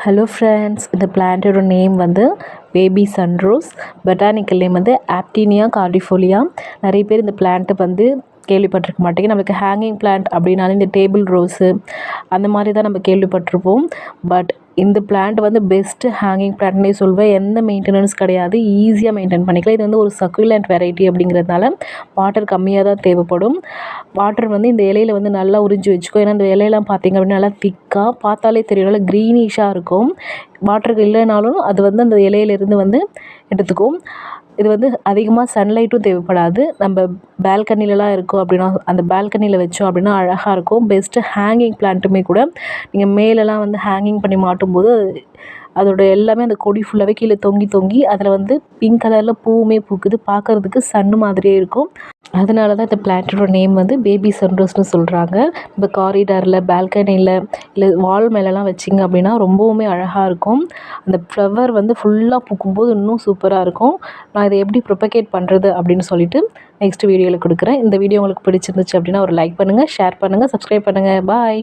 Hello friends, இந்த பிளான்ட்டோட name வந்து baby sun rose. Botanical name வந்து ஆப்டீனியா கார்டிஃபோலியா. நிறைய பேர் இந்த பிளான்ட்டை வந்து கேள்விப்பட்டிருக்க மாட்டேங்க. நம்மளுக்கு ஹேங்கிங் பிளான்ட் அப்படின்னாலே இந்த டேபிள் ரோஸு அந்த மாதிரி தான் நம்ம கேள்விப்பட்டிருப்போம். பட் இந்த பிளான்ட் வந்து பெஸ்ட்டு ஹேங்கிங் பிளான்ட்னே சொல்வேன். எந்த மெயின்டெனன்ஸ் கிடையாது, ஈஸியாக மெயின்டைன் பண்ணிக்கலாம். இது வந்து ஒரு சக்குலண்ட் வெரைட்டி அப்படிங்கிறதுனால வாட்டர் கம்மியாக தான் தேவைப்படும். வாட்டர் வந்து இந்த இலையில வந்து நல்லா உறிஞ்சி வச்சுக்கும். ஏன்னா இந்த இலையெல்லாம் பார்த்திங்க அப்படின்னா நல்லா திக்காக பார்த்தாலே தெரியும், நல்லா க்ரீனிஷாக இருக்கும். வாட்டருக்கு இல்லைனாலும் அது வந்து அந்த இலையிலேருந்து வந்து எடுத்துக்கும். இது வந்து அதிகமாக சன்லைட்டும் தேவைப்படாது. நம்ம பால்கனிலலாம் இருக்கும் அப்படின்னா அந்த பால்கனியில் வச்சோம் அப்படின்னா அழகாக இருக்கும். பெஸ்ட்டு ஹேங்கிங் பிளான்ட்டுமே கூட நீங்கள் மேலெலாம் வந்து ஹேங்கிங் பண்ணி மாட்டும்போது அதோட எல்லாமே அந்த கொடி ஃபுல்லாகவே கீழே தொங்கி தொங்கி அதில் வந்து பிங்க் கலரில் பூவுமே பூக்குது. பார்க்குறதுக்கு சன்னு மாதிரியே இருக்கும். அதனால தான் இந்த பிளான்ட்டோட நேம் வந்து பேபி சன்ரோஸ்னு சொல்கிறாங்க. இப்போ காரிடாரில், பால்கனியில், இல்லை வால் மேலெலாம் வச்சிங்க அப்படின்னா ரொம்பவுமே அழகாக இருக்கும். அந்த ஃப்ளவர் வந்து ஃபுல்லாக பூக்கும்போது இன்னும் சூப்பராக இருக்கும். நான் இதை எப்படி ப்ரொபகேட் பண்ணுறது அப்படின்னு சொல்லிட்டு நெக்ஸ்ட் வீடியோவில் கொடுக்குறேன். இந்த வீடியோ உங்களுக்கு பிடிச்சிருந்துச்சு அப்படின்னா ஒரு லைக் பண்ணுங்கள், ஷேர் பண்ணுங்கள், சப்ஸ்கிரைப் பண்ணுங்கள். பாய்.